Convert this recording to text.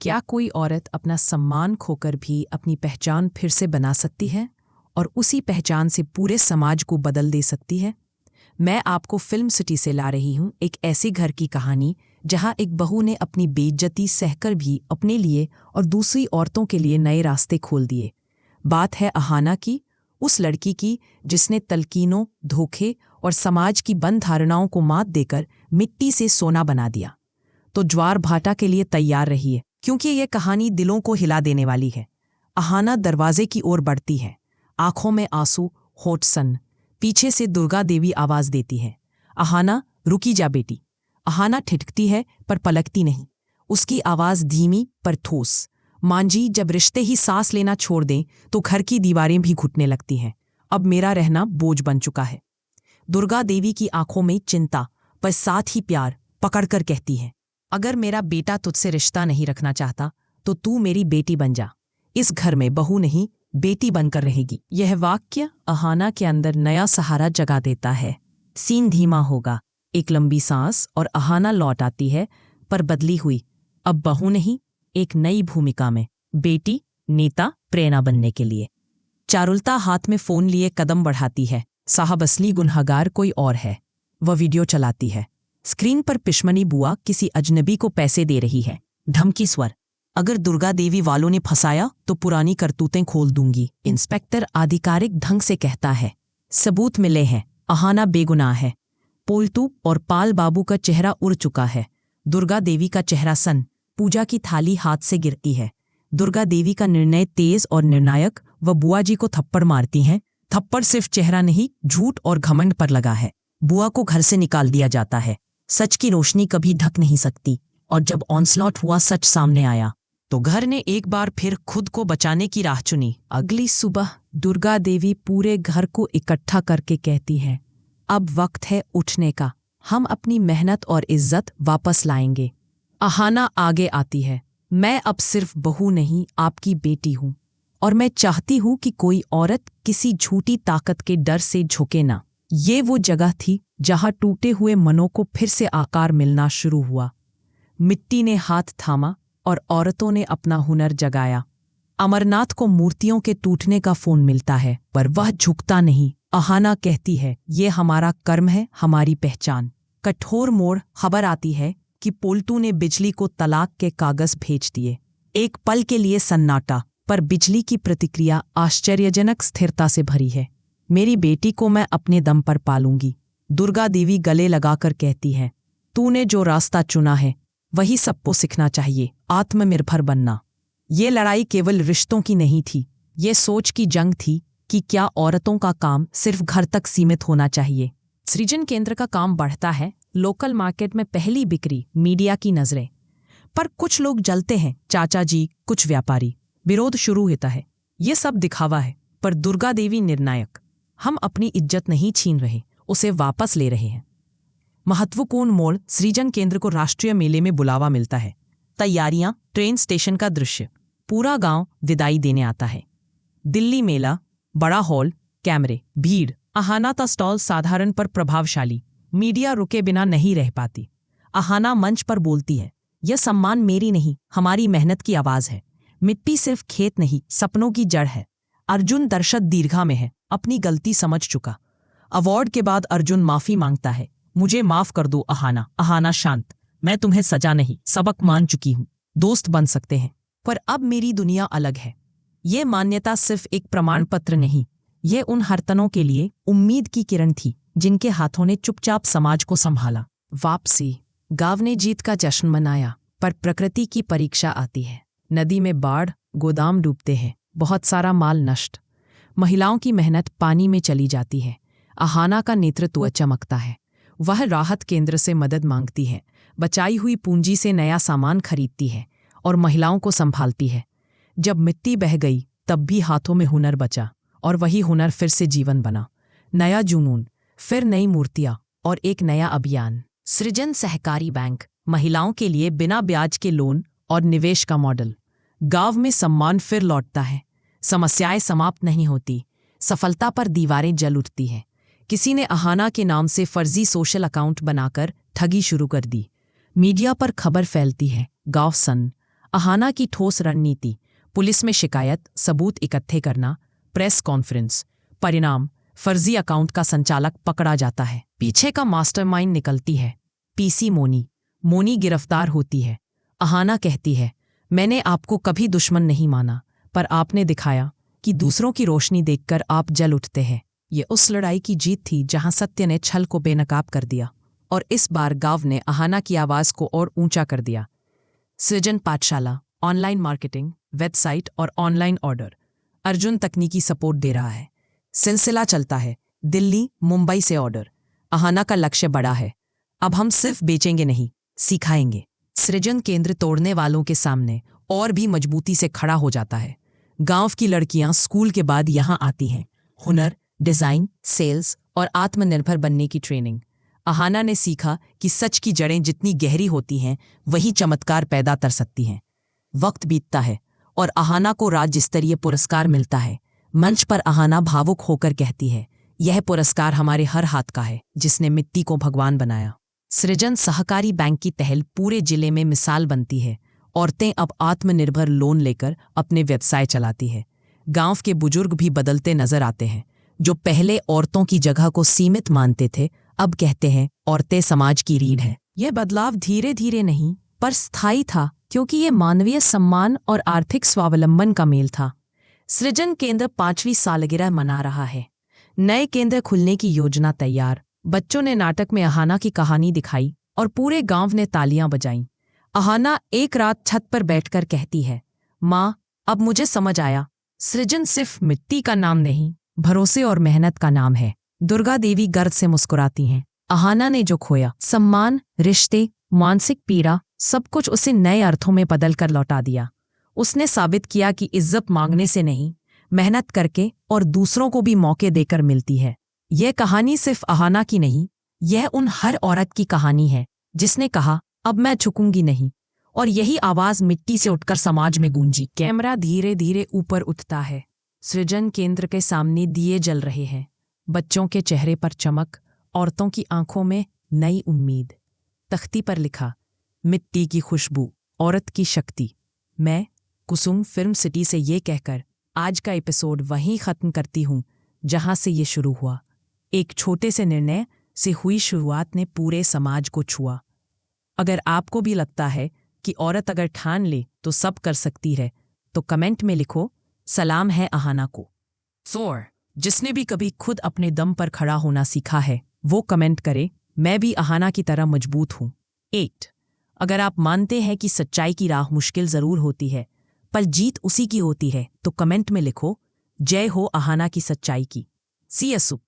क्या कोई औरत अपना सम्मान खोकर भी अपनी पहचान फिर से बना सकती है और उसी पहचान से पूरे समाज को बदल दे सकती है? मैं आपको फिल्म सिटी से ला रही हूँ एक ऐसे घर की कहानी जहाँ एक बहू ने अपनी बेइज्जती सहकर भी अपने लिए और दूसरी औरतों के लिए नए रास्ते खोल दिए। बात है अहाना की, उस लड़की की जिसने तलकीनों, धोखे और समाज की बंद धारणाओं को मात देकर मिट्टी से सोना बना दिया। तो ज्वार भाटा के लिए तैयार रहिए, क्योंकि यह कहानी दिलों को हिला देने वाली है। अहाना दरवाजे की ओर बढ़ती है, आंखों में आंसू, होठ सन। पीछे से दुर्गा देवी आवाज देती है, अहाना रुकी जा बेटी। अहाना ठिठकती है पर पलकती नहीं। उसकी आवाज धीमी पर ठोस। मांझी जब रिश्ते ही सांस लेना छोड़ दें तो घर की दीवारें भी घुटने लगती हैं। अब मेरा रहना बोझ बन चुका है। दुर्गा देवी की आंखों में चिंता पर साथ ही प्यार पकड़कर कहती है, अगर मेरा बेटा तुझसे रिश्ता नहीं रखना चाहता तो तू मेरी बेटी बन जा। इस घर में बहू नहीं, बेटी बनकर रहेगी। यह वाक्य अहाना के अंदर नया सहारा जगा देता है। सीन धीमा होगा, एक लंबी सांस और अहाना लौट आती है, पर बदली हुई। अब बहू नहीं, एक नई भूमिका में, बेटी, नेता, प्रेरणा बनने के लिए। चारुलता हाथ में फोन लिए कदम बढ़ाती है। साहब असली गुनहगार कोई और है। वह वीडियो चलाती है। स्क्रीन पर पिशमनी बुआ किसी अजनबी को पैसे दे रही है। धमकी स्वर, अगर दुर्गा देवी वालों ने फंसाया तो पुरानी करतूतें खोल दूंगी। इंस्पेक्टर आधिकारिक ढंग से कहता है, सबूत मिले हैं, अहाना बेगुनाह है। पोल्टू और पाल बाबू का चेहरा उड़ चुका है। दुर्गा देवी का चेहरा सन। पूजा की थाली हाथ से गिरती है। दुर्गा देवी का निर्णय तेज और निर्णायक। वह बुआ जी को थप्पड़ मारती हैं। थप्पड़ सिर्फ चेहरा नहीं, झूठ और घमंड पर लगा है। बुआ को घर से निकाल दिया जाता है। सच की रोशनी कभी ढक नहीं सकती, और जब ऑनस्लॉट हुआ, सच सामने आया, तो घर ने एक बार फिर खुद को बचाने की राह चुनी। अगली सुबह दुर्गा देवी पूरे घर को इकट्ठा करके कहती है, अब वक्त है उठने का। हम अपनी मेहनत और इज्जत वापस लाएंगे। अहाना आगे आती है, मैं अब सिर्फ बहू नहीं, आपकी बेटी हूं, और मैं चाहती हूं कि कोई औरत किसी झूठी ताकत के डर से झुके ना। ये वो जगह थी जहां टूटे हुए मनों को फिर से आकार मिलना शुरू हुआ। मिट्टी ने हाथ थामा और औरतों ने अपना हुनर जगाया। अमरनाथ को मूर्तियों के टूटने का फोन मिलता है, पर वह झुकता नहीं। अहाना कहती है, ये हमारा कर्म है, हमारी पहचान। कठोर मोड़, खबर आती है कि पोल्टू ने बिजली को तलाक के कागज भेज दिए। एक पल के लिए सन्नाटा, पर बिजली की प्रतिक्रिया आश्चर्यजनक स्थिरता से भरी है। मेरी बेटी को मैं अपने दम पर पालूंगी। दुर्गा देवी गले लगाकर कहती है, तूने जो रास्ता चुना है वही सबको सीखना चाहिए, आत्मनिर्भर बनना। ये लड़ाई केवल रिश्तों की नहीं थी, ये सोच की जंग थी कि क्या औरतों का काम सिर्फ घर तक सीमित होना चाहिए। सृजन केंद्र का काम बढ़ता है। लोकल मार्केट में पहली बिक्री, मीडिया की नजरें। पर कुछ लोग जलते हैं, चाचा जी, कुछ व्यापारी। विरोध शुरू होता है। ये सब दिखावा है, पर दुर्गा देवी निर्णायक। हम अपनी इज्जत नहीं छीन रहे, उसे वापस ले रहे हैं। महत्वपूर्ण मोड़, सृजन केंद्र को राष्ट्रीय मेले में बुलावा मिलता है। तैयारियां, ट्रेन स्टेशन का दृश्य, पूरा गांव विदाई देने आता है। दिल्ली मेला, बड़ा हॉल, कैमरे, भीड़। अहाना का स्टॉल साधारण पर प्रभावशाली। मीडिया रुके बिना नहीं रह पाती। अहाना मंच पर बोलती है, यह सम्मान मेरी नहीं, हमारी मेहनत की आवाज है। मिट्टी सिर्फ खेत नहीं, सपनों की जड़ है। अर्जुन दर्शक दीर्घा में है, अपनी गलती समझ चुका। अवार्ड के बाद अर्जुन माफी मांगता है, मुझे माफ कर दो अहाना। अहाना शांत, मैं तुम्हें सजा नहीं, सबक मान चुकी हूं। दोस्त बन सकते हैं, पर अब मेरी दुनिया अलग है। ये मान्यता सिर्फ एक प्रमाण पत्र नहीं, ये उन हरतनों के लिए उम्मीद की किरण थी जिनके हाथों ने चुपचाप समाज को संभाला। वापसी, गांव ने जीत का जश्न मनाया, पर प्रकृति की परीक्षा आती है। नदी में बाढ़, गोदाम डूबते हैं, बहुत सारा माल नष्ट। महिलाओं की मेहनत पानी में चली जाती है। अहाना का नेतृत्व चमकता है। वह राहत केंद्र से मदद मांगती है, बचाई हुई पूंजी से नया सामान खरीदती है और महिलाओं को संभालती है। जब मिट्टी बह गई तब भी हाथों में हुनर बचा, और वही हुनर फिर से जीवन बना। नया जुनून, फिर नई मूर्तियां और एक नया अभियान। सृजन सहकारी बैंक, महिलाओं के लिए बिना ब्याज के लोन और निवेश का मॉडल। गांव में सम्मान फिर लौटता है। समस्याएं समाप्त नहीं होती, सफलता पर दीवारें जल उठती हैं। किसी ने अहाना के नाम से फर्जी सोशल अकाउंट बनाकर ठगी शुरू कर दी। मीडिया पर खबर फैलती है, गांव सन। अहाना की ठोस रणनीति, पुलिस में शिकायत, सबूत इकट्ठे करना, प्रेस कॉन्फ्रेंस। परिणाम, फर्जी अकाउंट का संचालक पकड़ा जाता है, पीछे का मास्टरमाइंड निकलती है। पीसी मोनी। मोनी गिरफ्तार होती है। अहाना कहती है, मैंने आपको कभी दुश्मन नहीं माना, पर आपने दिखाया कि दूसरों की रोशनी देखकर आप जल उठते हैं। ये उस लड़ाई की जीत थी जहां सत्य ने छल को बेनकाब कर दिया, और इस बार गांव ने अहाना की आवाज को और ऊंचा कर दिया। सृजन पाठशाला, ऑनलाइन मार्केटिंग, वेबसाइट और ऑनलाइन ऑर्डर। अर्जुन तकनीकी सपोर्ट दे रहा है। सिलसिला चलता है, दिल्ली, मुंबई से ऑर्डर। अहाना का लक्ष्य बड़ा है। अब हम सिर्फ बेचेंगे नहीं, सिखाएंगे। सृजन केंद्र तोड़ने वालों के सामने और भी मजबूती से खड़ा हो जाता है। गांव की लड़कियां स्कूल के बाद यहां आती हैं। हुनर, डिजाइन, सेल्स और आत्मनिर्भर बनने की ट्रेनिंग। अहाना ने सीखा कि सच की जड़ें जितनी गहरी होती हैं, वही चमत्कार पैदा कर सकती हैं। वक्त बीतता है और अहाना को राज्य स्तरीय पुरस्कार मिलता है। मंच पर अहाना भावुक होकर कहती है, यह पुरस्कार हमारे हर हाथ का है जिसने मिट्टी को भगवान बनाया। सृजन सहकारी बैंक की पहल पूरे जिले में मिसाल बनती है। औरतें अब आत्मनिर्भर लोन लेकर अपने व्यवसाय चलाती है। गांव के बुजुर्ग भी बदलते नजर आते हैं। जो पहले औरतों की जगह को सीमित मानते थे, अब कहते हैं औरतें समाज की रीढ़ है। यह बदलाव धीरे धीरे नहीं पर स्थायी था, क्योंकि ये मानवीय सम्मान और आर्थिक स्वावलंबन का मेल था। सृजन केंद्र 5वीं सालगिरह मना रहा है। नए केंद्र खुलने की योजना तैयार। बच्चों ने नाटक में अहाना की कहानी दिखाई और पूरे गांव ने तालियां बजाईं। अहाना एक रात छत पर बैठकर कहती है, माँ, अब मुझे समझ आया, सृजन सिर्फ मिट्टी का नाम नहीं, भरोसे और मेहनत का नाम है। दुर्गा देवी गर्व से मुस्कुराती हैं। अहाना ने जो खोया, सम्मान, रिश्ते, मानसिक पीड़ा, सब कुछ उसे नए अर्थों में बदलकर लौटा दिया। उसने साबित किया कि इज्जत मांगने से नहीं, मेहनत करके और दूसरों को भी मौके देकर मिलती है। यह कहानी सिर्फ अहाना की नहीं, यह उन हर औरत की कहानी है जिसने कहा, अब मैं झुकूंगी नहीं, और यही आवाज मिट्टी से उठकर समाज में गूंजी। कैमरा धीरे धीरे ऊपर उठता है। सृजन केंद्र के सामने दिए जल रहे हैं। बच्चों के चेहरे पर चमक, औरतों की आंखों में नई उम्मीद। तख्ती पर लिखा, मिट्टी की खुशबू, औरत की शक्ति। मैं कुसुम फिल्म सिटी से ये कहकर आज का एपिसोड वहीं खत्म करती हूँ जहां से ये शुरू हुआ। एक छोटे से निर्णय से हुई शुरुआत ने पूरे समाज को छुआ। अगर आपको भी लगता है कि औरत अगर ठान ले तो सब कर सकती है, तो कमेंट में लिखो, सलाम है अहाना को। 4. जिसने भी कभी खुद अपने दम पर खड़ा होना सीखा है, वो कमेंट करे, मैं भी अहाना की तरह मजबूत हूँ। 8. अगर आप मानते हैं कि सच्चाई की राह मुश्किल जरूर होती है, पर जीत उसी की होती है, तो कमेंट में लिखो, जय हो अहाना की सच्चाई की। C S you.